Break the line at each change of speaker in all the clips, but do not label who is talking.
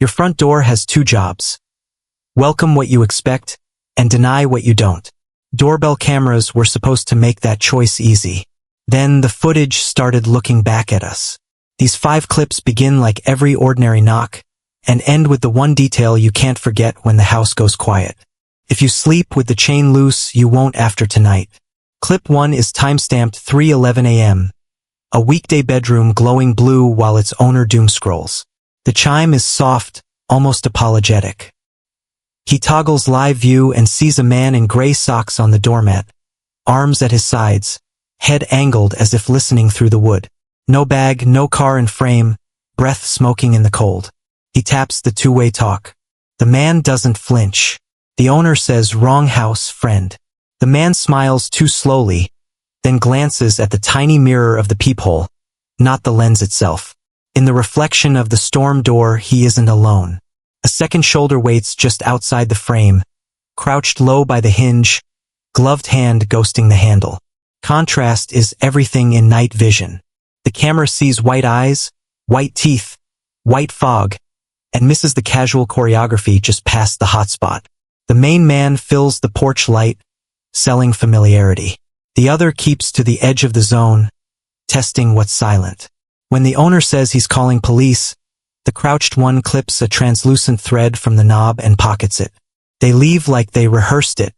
Your front door has two jobs. Welcome what you expect, and deny what you don't. Doorbell cameras were supposed to make that choice easy. Then the footage started looking back at us. These 5 clips begin like every ordinary knock, and end with the one detail you can't forget when the house goes quiet. If you sleep with the chain loose, you won't after tonight. Clip 1 is timestamped 3:11 a.m. A weekday bedroom glowing blue while its owner doom scrolls. The chime is soft, almost apologetic. He toggles live view and sees a man in gray socks on the doormat, arms at his sides, head angled as if listening through the wood. No bag, no car in frame, breath smoking in the cold. He taps the two-way talk. The man doesn't flinch. The owner says, "Wrong house, friend." The man smiles too slowly, then glances at the tiny mirror of the peephole, not the lens itself. In the reflection of the storm door, he isn't alone. A second shoulder waits just outside the frame, crouched low by the hinge, gloved hand ghosting the handle. Contrast is everything in night vision. The camera sees white eyes, white teeth, white fog, and misses the casual choreography just past the hotspot. The main man fills the porch light, selling familiarity. The other keeps to the edge of the zone, testing what's silent. When the owner says he's calling police, the crouched one clips a translucent thread from the knob and pockets it. They leave like they rehearsed it.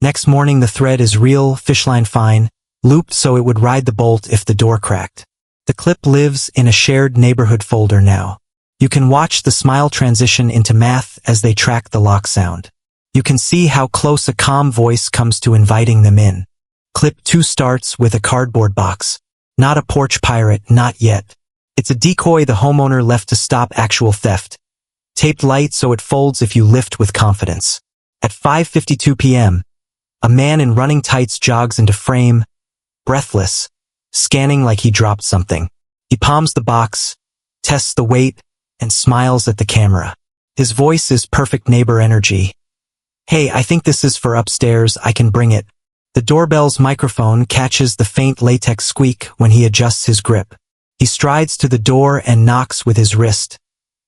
Next morning the thread is real, fishline fine, looped so it would ride the bolt if the door cracked. The clip lives in a shared neighborhood folder now. You can watch the smile transition into math as they track the lock sound. You can see how close a calm voice comes to inviting them in. Clip 2 starts with a cardboard box. Not a porch pirate, not yet. It's a decoy the homeowner left to stop actual theft. Taped light so it folds if you lift with confidence. At 5:52 p.m., a man in running tights jogs into frame, breathless, scanning like he dropped something. He palms the box, tests the weight, and smiles at the camera. His voice is perfect neighbor energy. "Hey, I think this is for upstairs, I can bring it." The doorbell's microphone catches the faint latex squeak when he adjusts his grip. He strides to the door and knocks with his wrist,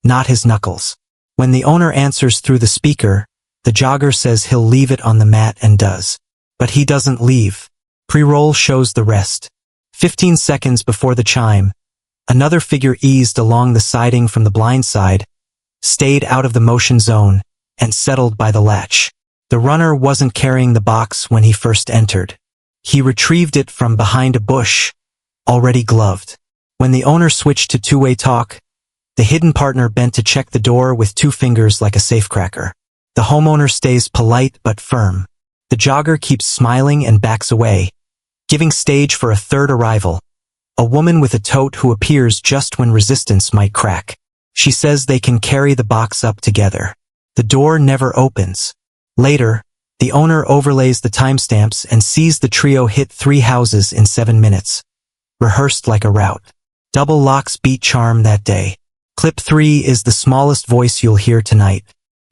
not his knuckles. When the owner answers through the speaker, the jogger says he'll leave it on the mat and does. But he doesn't leave. Pre-roll shows the rest. 15 seconds before the chime, another figure eased along the siding from the blind side, stayed out of the motion zone, and settled by the latch. The runner wasn't carrying the box when he first entered. He retrieved it from behind a bush, already gloved. When the owner switched to two-way talk, the hidden partner bent to check the door with 2 fingers like a safecracker. The homeowner stays polite but firm. The jogger keeps smiling and backs away, giving stage for a third arrival, a woman with a tote who appears just when resistance might crack. She says they can carry the box up together. The door never opens. Later, the owner overlays the timestamps and sees the trio hit 3 houses in 7 minutes, rehearsed like a route. Double locks beat charm that day. Clip 3 is the smallest voice you'll hear tonight.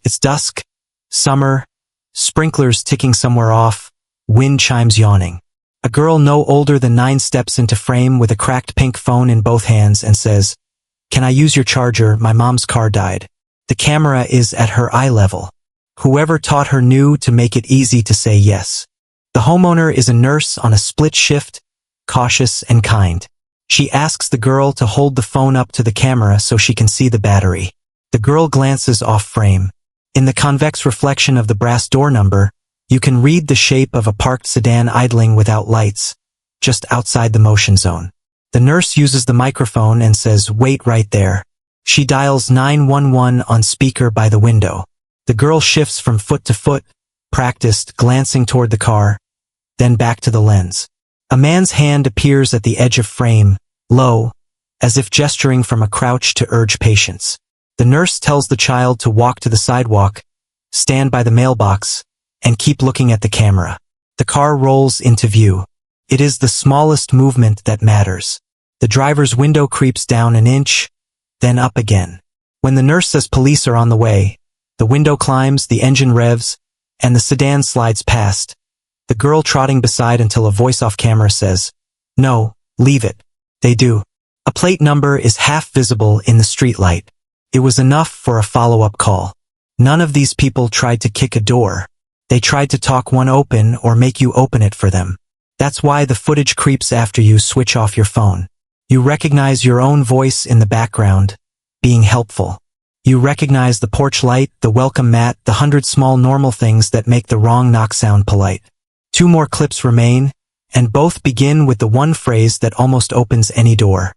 It's dusk, summer, sprinklers ticking somewhere off, wind chimes yawning. A girl no older than 9 steps into frame with a cracked pink phone in both hands and says, "Can I use your charger? My mom's car died." The camera is at her eye level. Whoever taught her knew to make it easy to say yes. The homeowner is a nurse on a split shift, cautious and kind. She asks the girl to hold the phone up to the camera so she can see the battery. The girl glances off frame. In the convex reflection of the brass door number, you can read the shape of a parked sedan idling without lights, just outside the motion zone. The nurse uses the microphone and says, "Wait right there." She dials 911 on speaker by the window. The girl shifts from foot to foot, practiced, glancing toward the car, then back to the lens. A man's hand appears at the edge of frame, low, as if gesturing from a crouch to urge patience. The nurse tells the child to walk to the sidewalk, stand by the mailbox, and keep looking at the camera. The car rolls into view. It is the smallest movement that matters. The driver's window creeps down an inch, then up again. When the nurse says police are on the way, the window climbs, the engine revs, and the sedan slides past, the girl trotting beside until a voice off camera says, "No, leave it." They do. A plate number is half visible in the streetlight. It was enough for a follow-up call. None of these people tried to kick a door. They tried to talk one open or make you open it for them. That's why the footage creeps after you switch off your phone. You recognize your own voice in the background, being helpful. You recognize the porch light, the welcome mat, the 100 small normal things that make the wrong knock sound polite. 2 more clips remain, and both begin with the one phrase that almost opens any door.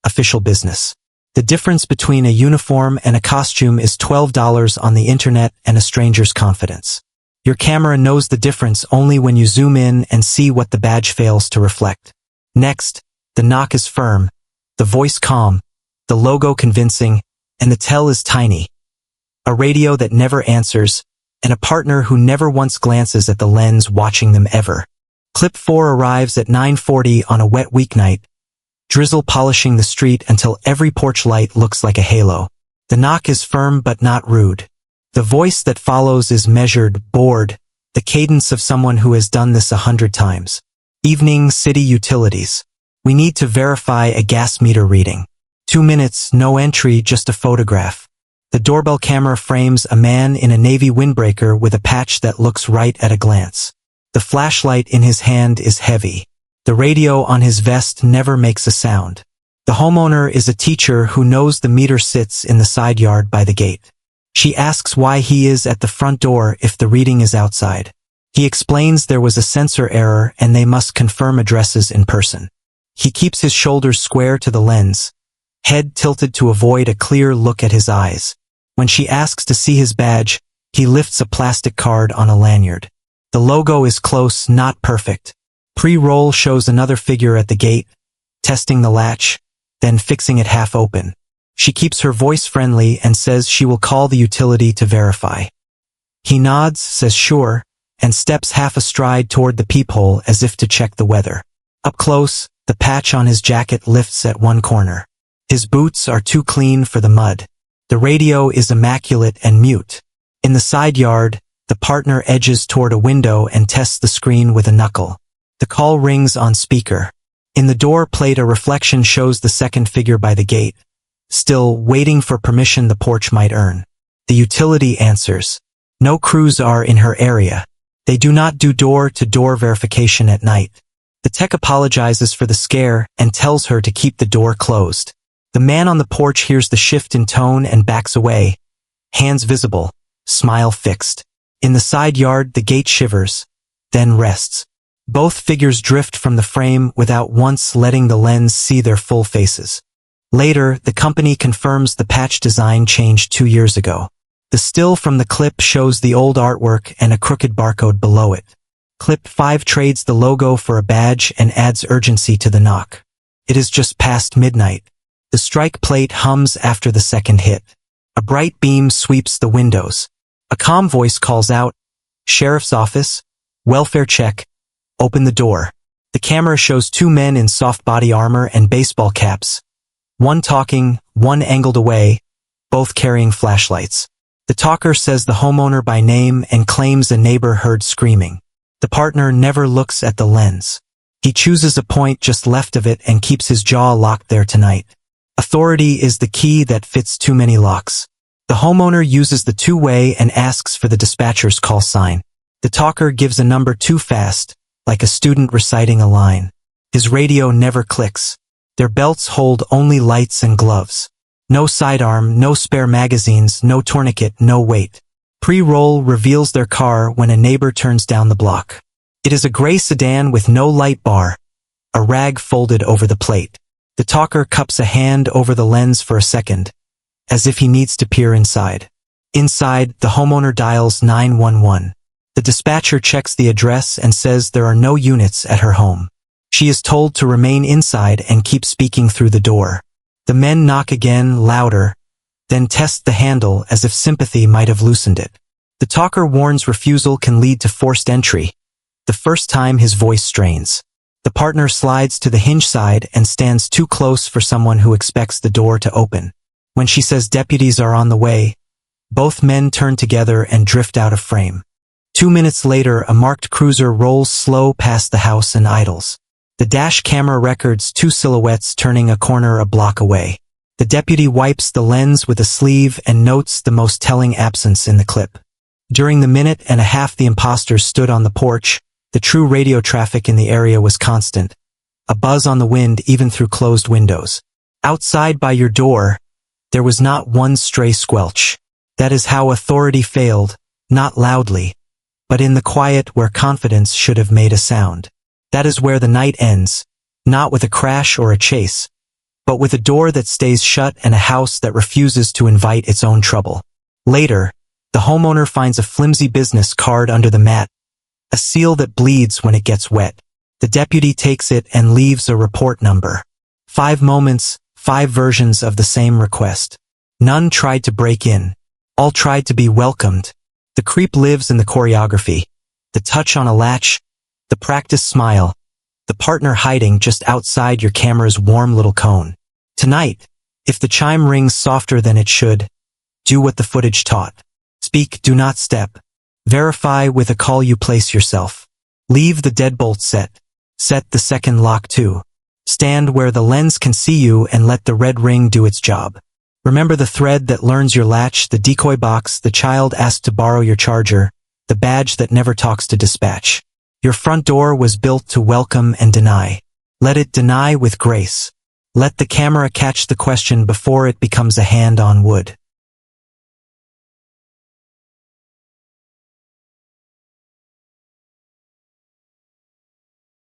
Official business. The difference between a uniform and a costume is $12 on the internet and a stranger's confidence. Your camera knows the difference only when you zoom in and see what the badge fails to reflect. Next, the knock is firm, the voice calm, the logo convincing, and the tell is tiny. A radio that never answers, and a partner who never once glances at the lens watching them ever. Clip 4 arrives at 9:40 on a wet weeknight, drizzle polishing the street until every porch light looks like a halo. The knock is firm but not rude. The voice that follows is measured, bored, the cadence of someone who has done this 100 times. Evening, city utilities. We need to verify a gas meter reading. 2 minutes, no entry, just a photograph. The doorbell camera frames a man in a navy windbreaker with a patch that looks right at a glance. The flashlight in his hand is heavy. The radio on his vest never makes a sound. The homeowner is a teacher who knows the meter sits in the side yard by the gate. She asks why he is at the front door if the reading is outside. He explains there was a sensor error and they must confirm addresses in person. He keeps his shoulders square to the lens, head tilted to avoid a clear look at his eyes. When she asks to see his badge, he lifts a plastic card on a lanyard. The logo is close, not perfect. Pre-roll shows another figure at the gate, testing the latch, then fixing it half open. She keeps her voice friendly and says she will call the utility to verify. He nods, says sure, and steps half a stride toward the peephole as if to check the weather. Up close, the patch on his jacket lifts at one corner. His boots are too clean for the mud. The radio is immaculate and mute. In the side yard, the partner edges toward a window and tests the screen with a knuckle. The call rings on speaker. In the door plate a reflection shows the second figure by the gate, still waiting for permission the porch might earn. The utility answers. No crews are in her area. They do not do door-to-door verification at night. The tech apologizes for the scare and tells her to keep the door closed. The man on the porch hears the shift in tone and backs away, hands visible, smile fixed. In the side yard, the gate shivers, then rests. Both figures drift from the frame without once letting the lens see their full faces. Later, the company confirms the patch design changed 2 years ago. The still from the clip shows the old artwork and a crooked barcode below it. Clip 5 trades the logo for a badge and adds urgency to the knock. It is just past midnight. The strike plate hums after the second hit. A bright beam sweeps the windows. A calm voice calls out, "Sheriff's office, welfare check, open the door." The camera shows 2 men in soft body armor and baseball caps. One talking, one angled away, both carrying flashlights. The talker says the homeowner by name and claims a neighbor heard screaming. The partner never looks at the lens. He chooses a point just left of it and keeps his jaw locked there tonight. Authority is the key that fits too many locks. The homeowner uses the two-way and asks for the dispatcher's call sign. The talker gives a number too fast, like a student reciting a line. His radio never clicks. Their belts hold only lights and gloves. No sidearm, no spare magazines, no tourniquet, no weight. Pre-roll reveals their car when a neighbor turns down the block. It is a gray sedan with no light bar, a rag folded over the plate. The talker cups a hand over the lens for a second, as if he needs to peer inside. Inside, the homeowner dials 911. The dispatcher checks the address and says there are no units at her home. She is told to remain inside and keep speaking through the door. The men knock again, louder, then test the handle as if sympathy might have loosened it. The talker warns refusal can lead to forced entry. The first time his voice strains. The partner slides to the hinge side and stands too close for someone who expects the door to open. When she says deputies are on the way, both men turn together and drift out of frame. 2 minutes later, a marked cruiser rolls slow past the house and idles. The dash camera records 2 silhouettes turning a corner a block away. The deputy wipes the lens with a sleeve and notes the most telling absence in the clip. During the minute and a half the imposters stood on the porch, the true radio traffic in the area was constant. A buzz on the wind even through closed windows. Outside by your door, there was not one stray squelch. That is how authority failed, not loudly, but in the quiet where confidence should have made a sound. That is where the night ends, not with a crash or a chase, but with a door that stays shut and a house that refuses to invite its own trouble. Later, the homeowner finds a flimsy business card under the mat, a seal that bleeds when it gets wet. The deputy takes it and leaves a report number. 5 moments, 5 versions of the same request. None tried to break in. All tried to be welcomed. The creep lives in the choreography, the touch on a latch, the practiced smile, the partner hiding just outside your camera's warm little cone. Tonight, if the chime rings softer than it should, do what the footage taught. Speak, do not step. Verify with a call you place yourself. Leave the deadbolt set. Set the second lock too. Stand where the lens can see you and let the red ring do its job. Remember the thread that learns your latch, the decoy box, the child asked to borrow your charger, the badge that never talks to dispatch. Your front door was built to welcome and deny. Let it deny with grace. Let the camera catch the question before it becomes a hand on wood.